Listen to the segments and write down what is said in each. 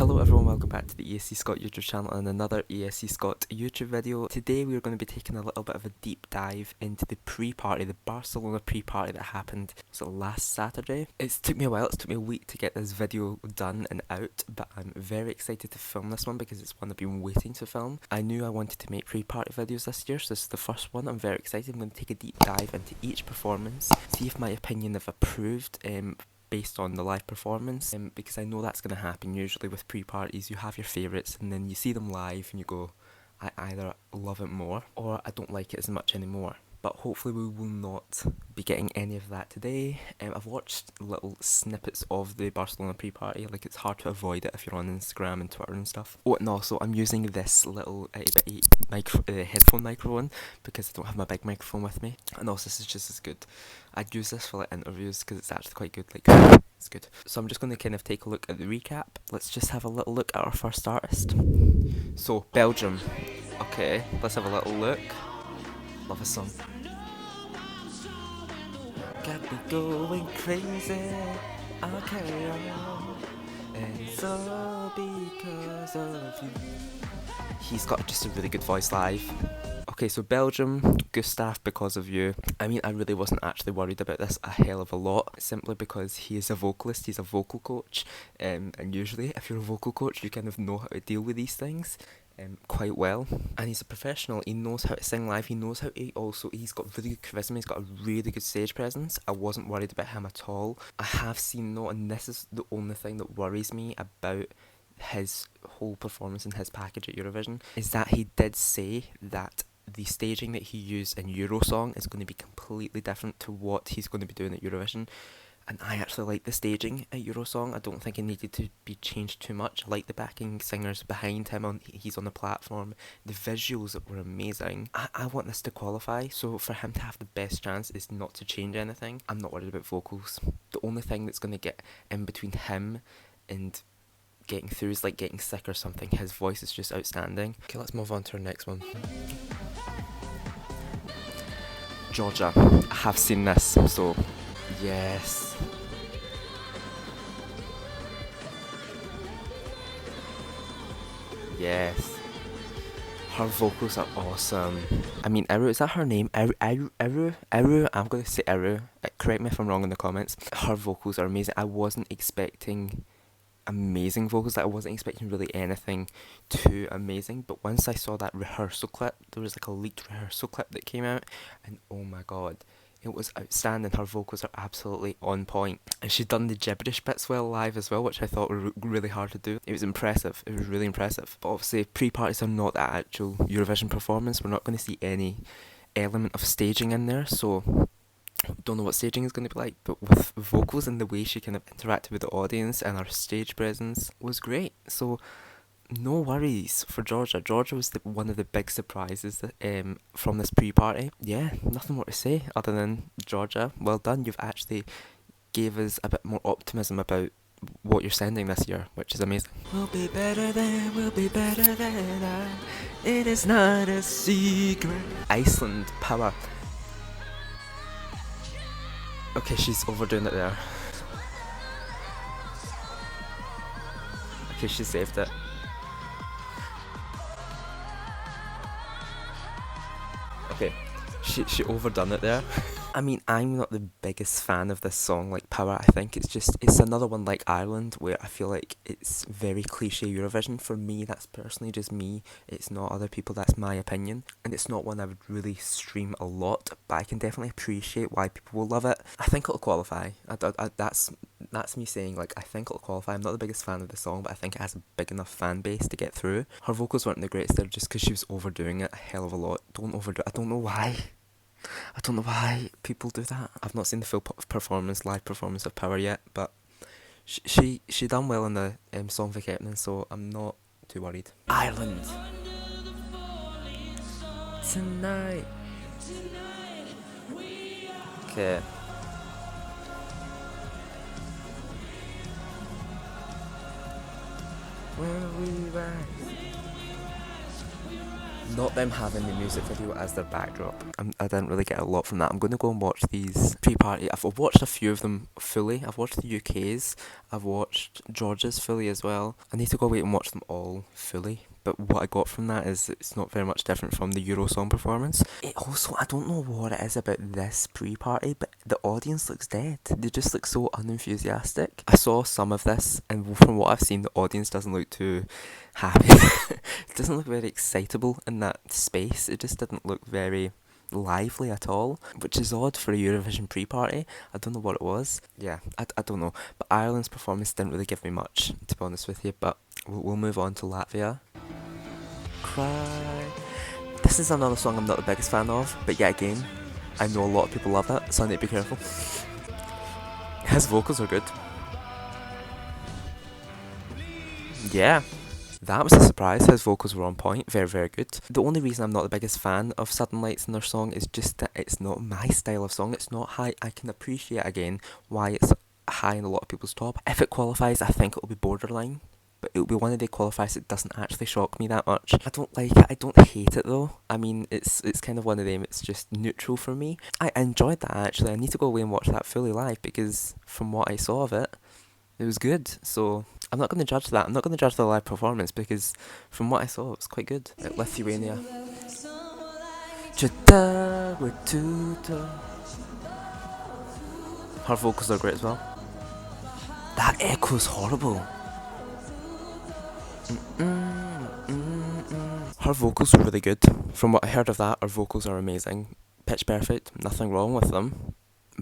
Hello everyone, welcome back to the ESC Scot YouTube channel and another ESC Scot YouTube video. Today we are going to be taking a little bit of a deep dive into the pre-party, the Barcelona pre-party that happened last Saturday. It took me a while, it took me a week to get this video done and out, but I'm very excited to film this one because it's one I've been waiting to film. I knew I wanted to make pre-party videos this year, so this is the first one. I'm very excited. I'm going to take a deep dive into each performance, see if my opinion have improved based on the live performance, because I know that's going to happen usually with pre-parties. You have your favourites and then you see them live and you go, I either love it more or I don't like it as much anymore. But hopefully we will not be getting any of that today. I've watched little snippets of the Barcelona pre-party, like it's hard to avoid it if you're on Instagram and Twitter and stuff. Oh, and also I'm using this little headphone microphone because I don't have my big microphone with me. And also this is just as good. I'd use this for like interviews because it's actually quite good, like it's good. So I'm just going to kind of take a look at the recap. Let's just have a little look at our first artist. So Belgium. Okay, let's have a little look. Love a song. Got me going crazy, I'll carry on, and it's all because of you. He's got just a really good voice live. Okay, so Belgium, Gustav, because of you. I mean, I really wasn't actually worried about this a hell of a lot, simply because he is a vocalist, he's a vocal coach, and usually if you're a vocal coach you kind of know how to deal with these things quite well. And he's a professional, he knows how to sing live, he knows how to he's got really good charisma, he's got a really good stage presence. I wasn't worried about him at all. I have seen though, and this is the only thing that worries me about his whole performance and his package at Eurovision, is that he did say that the staging that he used in Eurosong is going to be completely different to what he's going to be doing at Eurovision. And I actually like the staging at Eurosong. I don't think it needed to be changed too much. I like the backing singers behind him, he's on the platform. The visuals were amazing. I want this to qualify, so for him to have the best chance is not to change anything. I'm not worried about vocals. The only thing that's going to get in between him and getting through is like getting sick or something. His voice is just outstanding. Okay, let's move on to our next one. Georgia. I have seen this, so yes. Yes. Her vocals are awesome. I mean, Eru, is that her name? Eru, I'm going to say Eru. Correct me if I'm wrong in the comments. Her vocals are amazing. I wasn't expecting amazing vocals. I wasn't expecting really anything too amazing, but once I saw that rehearsal clip, there was like a leaked rehearsal clip that came out, and oh my god, it was outstanding. Her vocals are absolutely on point, and she'd done the gibberish bits well live as well, which I thought were really hard to do. It was impressive, it was really impressive. But obviously pre-parties are not the actual Eurovision performance. We're not going to see any element of staging in there, so don't know what staging is going to be like, but with vocals and the way she kind of interacted with the audience and her stage presence was great. So no worries for Georgia. Georgia was one of the big surprises from this pre-party. Yeah, nothing more to say other than Georgia, well done. You've actually gave us a bit more optimism about what you're sending this year, which is amazing. We'll be better than, it is not a secret. Iceland, power. Okay, she's overdoing it there. Okay, she saved it. Okay, she overdone it there. I mean, I'm not the biggest fan of this song, like Power. I think it's another one like Ireland, where I feel like it's very cliche Eurovision. For me, that's personally just me. It's not other people, that's my opinion. And it's not one I would really stream a lot, but I can definitely appreciate why people will love it. I think it'll qualify. That's me saying, like, I think it'll qualify. I'm not the biggest fan of the song, but I think it has a big enough fan base to get through. Her vocals weren't the greatest there just because she was overdoing it a hell of a lot. Don't overdo it. I don't know why. I don't know why people do that. I've not seen the full live performance of Power yet, but she done well in the song for Kepnin, so I'm not too worried. Ireland. Tonight. Okay. When we rise. Not them having the music video as their backdrop. I didn't really get a lot from that. I'm going to go and watch these pre-party. I've watched a few of them fully. I've watched the UK's. I've watched Georgia's fully as well. I need to go wait and watch them all fully. But what I got from that is it's not very much different from the Eurosong performance. It also, I don't know what it is about this pre-party, but the audience looks dead. They just look so unenthusiastic. I saw some of this, and from what I've seen, the audience doesn't look too happy. It doesn't look very excitable in that space. It just didn't look very lively at all, which is odd for a Eurovision pre-party. I don't know what it was. Yeah, I don't know. But Ireland's performance didn't really give me much, to be honest with you. But we'll move on to Latvia. Cry. This is another song I'm not the biggest fan of, but yet again, I know a lot of people love it, so I need to be careful. His vocals are good. Yeah. That was a surprise. His vocals were on point. Very, very good. The only reason I'm not the biggest fan of Southern Lights in their song is just that it's not my style of song. It's not high. I can appreciate, again, why it's high in a lot of people's top. If it qualifies, I think it'll be borderline. But it'll be one of the qualifiers that doesn't actually shock me that much. I don't like it. I don't hate it, though. I mean, it's kind of one of them. It's just neutral for me. I enjoyed that, actually. I need to go away and watch that fully live because from what I saw of it, it was good. So I'm not going to judge that. I'm not going to judge the live performance because from what I saw, it was quite good. Lithuania. Her vocals are great as well. That echo's horrible. Her vocals were really good. From what I heard of that, her vocals are amazing. Pitch perfect. Nothing wrong with them.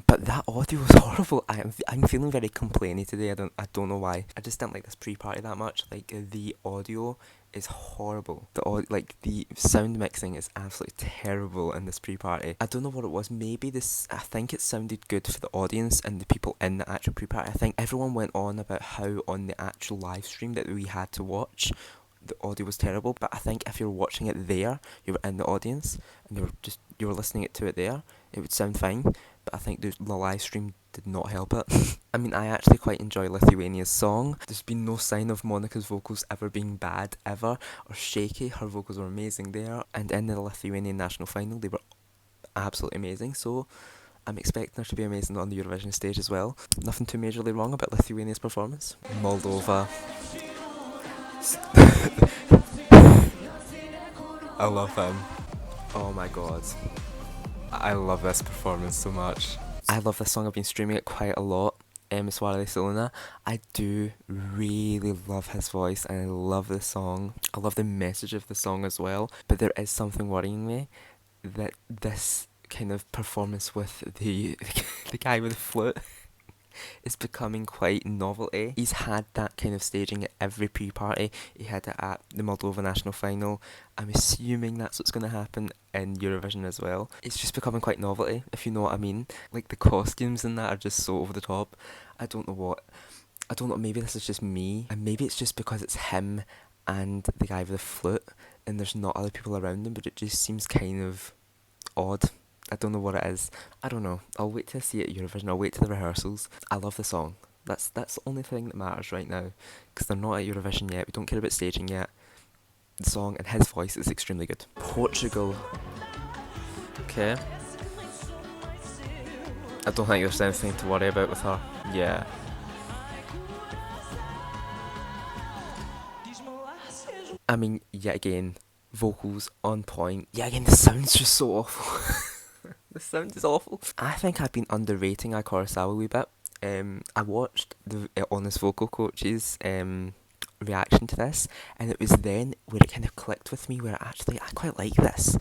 But that audio was horrible. I'm feeling very complainy today. I don't know why. I just didn't like this pre-party that much. Like the audio is horrible. The sound mixing is absolutely terrible in this pre-party. I don't know what it was. Maybe I think it sounded good for the audience and the people in the actual pre-party. I think everyone went on about how on the actual live stream that we had to watch, the audio was terrible. But I think if you were watching it there, you were in the audience and you were listening to it there, it would sound fine. But I think the live stream did not help it. I mean, I actually quite enjoy Lithuania's song. There's been no sign of Monica's vocals ever being bad, ever, or shaky. Her vocals were amazing there. And in the Lithuanian national final, they were absolutely amazing. So I'm expecting her to be amazing on the Eurovision stage as well. Nothing too majorly wrong about Lithuania's performance. Moldova. I love them. Oh my god. I love this performance so much. I love this song. I've been streaming it quite a lot. Soare Soluna. I do really love his voice and I love the song. I love the message of the song as well. But there is something worrying me that this kind of performance with the guy with the flute is becoming quite novelty. He's had that kind of staging at every pre-party. He had it at the Moldova national final. I'm assuming that's what's going to happen in Eurovision as well. It's just becoming quite novelty, if you know what I mean. Like the costumes and that are just so over the top. I don't know, maybe this is just me, and maybe it's just because it's him and the guy with the flute and there's not other people around him, but it just seems kind of odd. I don't know what it is. I don't know. I'll wait till I see it at Eurovision. I'll wait till the rehearsals. I love the song. That's the only thing that matters right now. Because they're not at Eurovision yet. We don't care about staging yet. The song and his voice is extremely good. Portugal. Okay. I don't think there's anything to worry about with her. Yeah. I mean, yet again, vocals on point. Yet again, the sound's just so awful. The sound is awful. I think I've been underrating Kurosawa a wee bit. I watched the Honest Vocal Coach's reaction to this, and it was then where it kind of clicked with me, where actually I quite like this.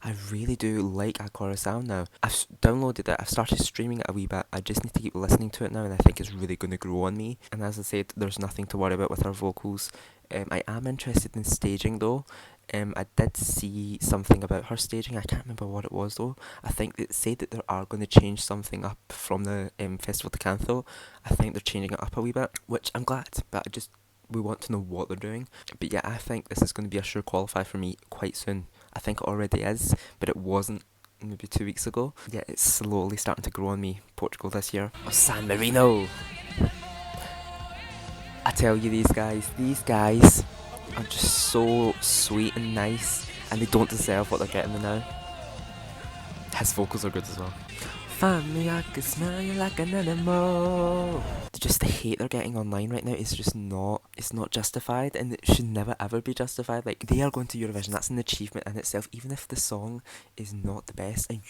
I really do like Kurosawa now. I've downloaded it, I've started streaming it a wee bit. I just need to keep listening to it now, and I think it's really going to grow on me. And as I said, there's nothing to worry about with her vocals. I am interested in staging though. I did see something about her staging. I can't remember what it was though. I think it said that they are going to change something up from the Festival de Canto. I think they're changing it up a wee bit, which I'm glad, but we want to know what they're doing. But yeah, I think this is going to be a sure qualifier for me quite soon. I think it already is, but it wasn't maybe 2 weeks ago. Yeah, it's slowly starting to grow on me. Portugal this year. Oh, San Marino! I tell you, these guys are just so sweet and nice. and they don't deserve what they're getting now. His vocals are good as well. Find me, I can smell you like an animal. Just the hate they're getting online right now is just not, it's not justified, and it should never ever be justified. Like, they are going to Eurovision, that's an achievement in itself, even if the song is not the best. And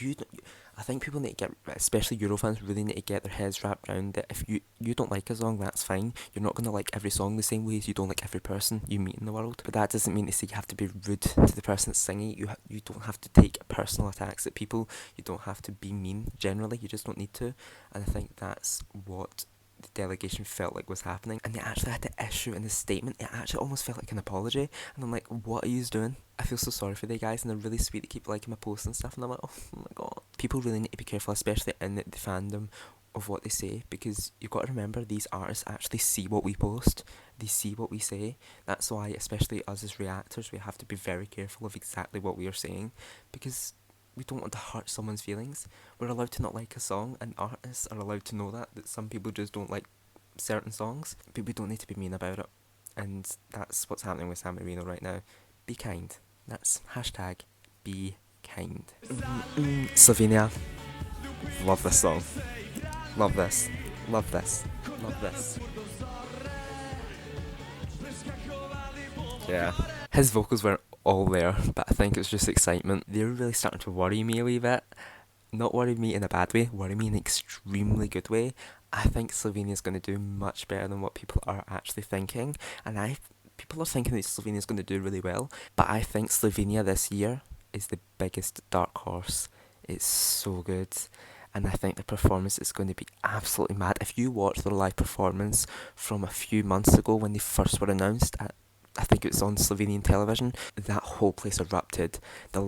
I think people need to get, especially Eurofans, really need to get their heads wrapped around that if you don't like a song, that's fine. You're not going to like every song the same way as you don't like every person you meet in the world. But that doesn't mean to say you have to be rude to the person that's singing. You don't have to take personal attacks at people. You don't have to be mean generally. You just don't need to. And I think that's what the delegation felt like was happening, and they actually had to issue in a statement. It actually almost felt like an apology, and I'm like, what are you doing? I feel so sorry for the guys, and they're really sweet. They keep liking my posts and stuff, and I'm like, oh my god. People really need to be careful, especially in the fandom, of what they say, because you've got to remember, these artists actually see what we post, they see what we say. That's why, especially us as reactors, we have to be very careful of exactly what we are saying, because we don't want to hurt someone's feelings. We're allowed to not like a song, and artists are allowed to know that some people just don't like certain songs, but we don't need to be mean about it. And that's what's happening with San Marino right now. Be kind. That's hashtag be kind. Slovenia. Love this song. Love this. Love this. Love this. Yeah. His vocals weren't all there, but I think it's just excitement. They're really starting to worry me a wee bit. Not worry me in a bad way, worry me in an extremely good way. I think Slovenia's going to do much better than what people are actually thinking, and people are thinking that Slovenia's going to do really well, but I think Slovenia this year is the biggest dark horse. It's so good, and I think the performance is going to be absolutely mad. If you watch the live performance from a few months ago when they first were announced I think it was on Slovenian television, that whole place erupted. They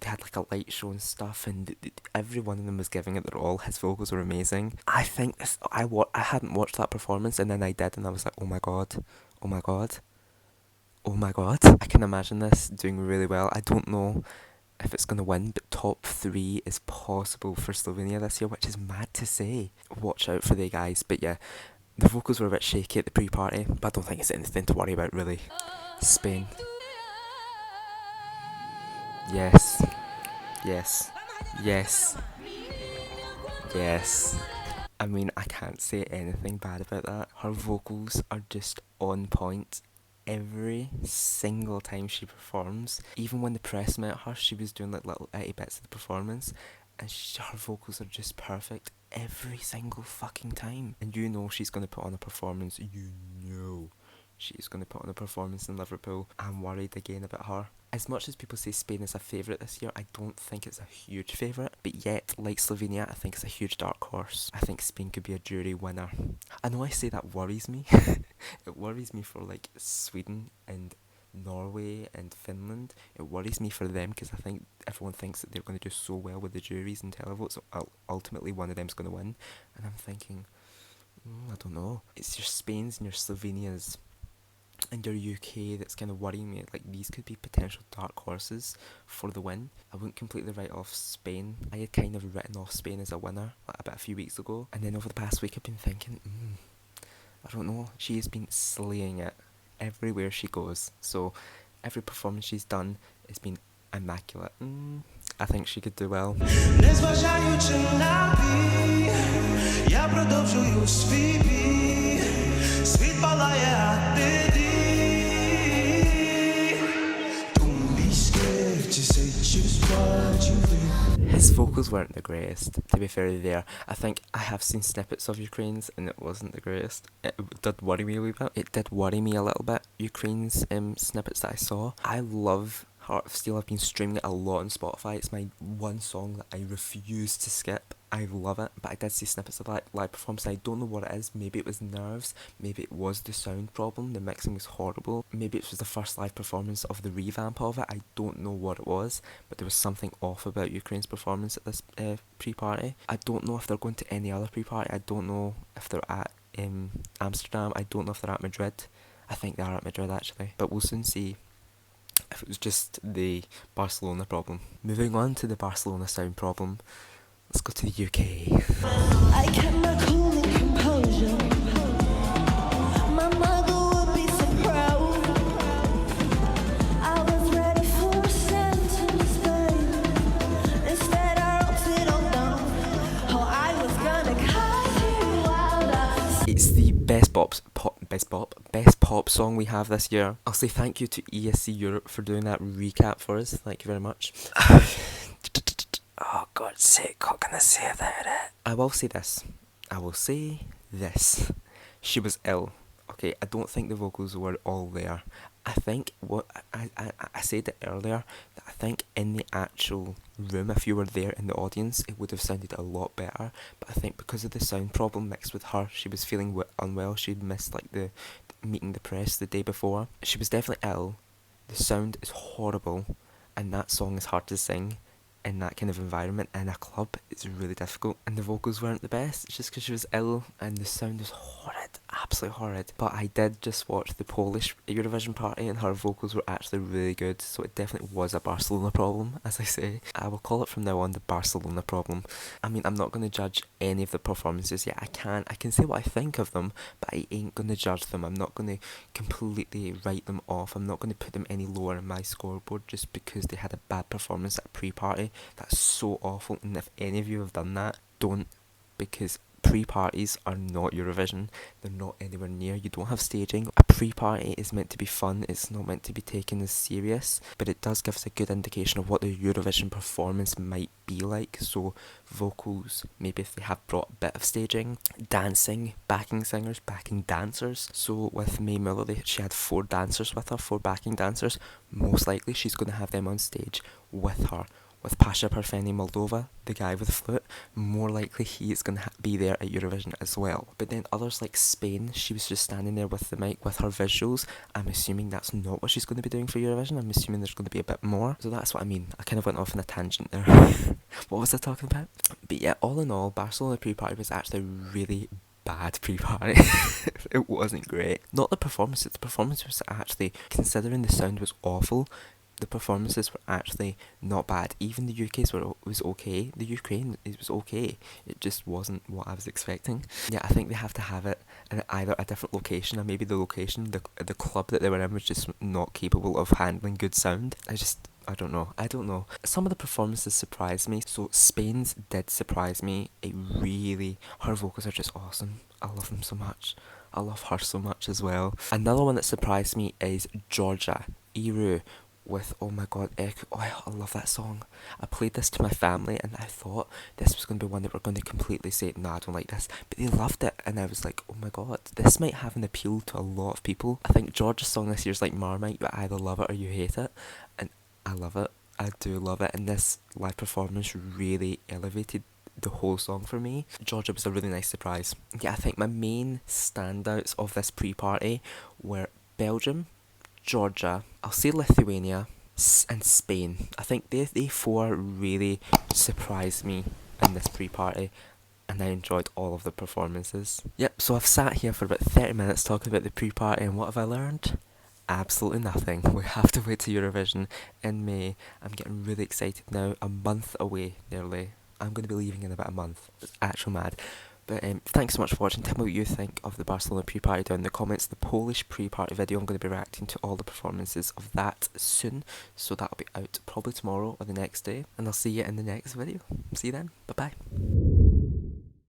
had like a light show and stuff, and every one of them was giving it their all. His vocals were amazing. I think I hadn't watched that performance, and then I did, and I was like, oh my god, oh my god, oh my god. I can imagine this doing really well. I don't know if it's going to win, but top 3 is possible for Slovenia this year, which is mad to say. Watch out for the guys, but yeah. The vocals were a bit shaky at the pre-party, but I don't think it's anything to worry about, really. Spain. Yes. Yes. Yes. Yes. I mean, I can't say anything bad about that. Her vocals are just on point every single time she performs. Even when the press met her, she was doing like little itty bits of the performance, and her vocals are just perfect every single fucking time. And you know she's going to put on a performance. You know she's going to put on a performance in Liverpool. I'm worried again about her. As much as people say Spain is a favourite this year, I don't think it's a huge favourite. But yet, like Slovenia, I think it's a huge dark horse. I think Spain could be a jury winner. I know I say that worries me. It worries me for like Sweden and Norway and Finland. It worries me for them because I think everyone thinks that they're going to do so well with the juries and televotes, so ultimately one of them's going to win. And I'm thinking, I don't know. It's your Spains and your Slovenias and your UK that's kind of worrying me. Like, these could be potential dark horses for the win. I wouldn't completely write off Spain. I had kind of written off Spain as a winner about a few weeks ago, and then over the past week I've been thinking, I don't know. She has been slaying it everywhere she goes. So every performance she's done has been immaculate. I think she could do well. His vocals weren't the greatest, to be fair there. I think I have seen snippets of Ukraine's and it wasn't the greatest. It did worry me a wee bit. It did worry me a little bit, Ukraine's snippets that I saw. I love Heart of Steel. I've been streaming it a lot on Spotify. It's my one song that I refuse to skip. I love it, but I did see snippets of that live performance. I don't know what it is. Maybe it was nerves, maybe it was the sound problem, the mixing was horrible, maybe it was the first live performance of the revamp of it. I don't know what it was, but there was something off about Ukraine's performance at this pre-party. I don't know if they're going to any other pre-party. I don't know if they're at Amsterdam. I don't know if they're at Madrid. I think they are at Madrid actually, but we'll soon see if it was just the Barcelona problem. Moving on to the Barcelona sound problem, let's go to the UK. I cannot hold my composure. My mother would be so proud. I was ready for 7 best pop song we have this year. I'll say thank you to ESC Europe for doing that recap for us. Thank you very much. Oh, God's sake, what can I say about it? I will say this. She was ill. Okay, I don't think the vocals were all there. I think what I said it earlier, that I think in the actual room, if you were there in the audience, it would have sounded a lot better. But I think because of the sound problem mixed with her, she was feeling unwell. She'd missed like the meeting the press the day before. She was definitely ill. The sound is horrible, and that song is hard to sing in that kind of environment in a club. It's really difficult, and the vocals weren't the best. It's just because she was ill and the sound was horrid, absolutely horrid. But I did just watch the Polish Eurovision Party, and her vocals were actually really good, so it definitely was a Barcelona problem, as I say. I will call it from now on the Barcelona problem. I mean, I'm not going to judge any of the performances yet. I can say what I think of them, but I ain't going to judge them. I'm not going to completely write them off. I'm not going to put them any lower in my scoreboard just because they had a bad performance at a pre-party. That's so awful, and if any of you have done that, don't, because pre-parties are not Eurovision. They're not anywhere near. You don't have staging. A pre-party is meant to be fun. It's not meant to be taken as serious, but it does give us a good indication of what the Eurovision performance might be like. So vocals, maybe if they have brought a bit of staging, dancing, backing singers, backing dancers. So with May Muller, she had 4 dancers with her, 4 backing dancers. Most likely she's going to have them on stage with her. With Pasha Parfeni Moldova, the guy with the flute, more likely he is going to be there at Eurovision as well. But then others like Spain, she was just standing there with the mic with her visuals. I'm assuming that's not what she's going to be doing for Eurovision. I'm assuming there's going to be a bit more. So that's what I mean. I kind of went off on a tangent there. What was I talking about? But yeah, all in all, Barcelona pre-party was actually really bad pre-party. It wasn't great. Not the performance. The performance was actually, considering the sound was awful, the performances were actually not bad. Even the UK's was okay. The Ukraine, it was okay. It just wasn't what I was expecting. Yeah, I think they have to have it in either a different location, or maybe the location, the club that they were in was just not capable of handling good sound. I don't know. Some of the performances surprised me. So Spain's did surprise me. Her vocals are just awesome. I love them so much. I love her so much as well. Another one that surprised me is Georgia, Eru, with, oh my god, Echo. Oh, I love that song. I played this to my family and I thought this was going to be one that were going to completely say, no, I don't like this. But they loved it, and I was like, oh my god, this might have an appeal to a lot of people. I think Georgia's song this year is like Marmite. You either love it or you hate it. And I love it. I do love it. And this live performance really elevated the whole song for me. Georgia was a really nice surprise. Yeah, I think my main standouts of this pre-party were Belgium, Georgia, I'll say Lithuania, and Spain. I think they 4 really surprised me in this pre-party, and I enjoyed all of the performances. Yep, so I've sat here for about 30 minutes talking about the pre-party, and what have I learned? Absolutely nothing. We have to wait to Eurovision in May. I'm getting really excited now. A month away, nearly. I'm going to be leaving in about a month. It's actual mad. But thanks so much for watching. Tell me what you think of the Barcelona pre-party down in the comments. The Polish pre-party video, I'm going to be reacting to all the performances of that soon. So that'll be out probably tomorrow or the next day. And I'll see you in the next video. See you then. Bye-bye.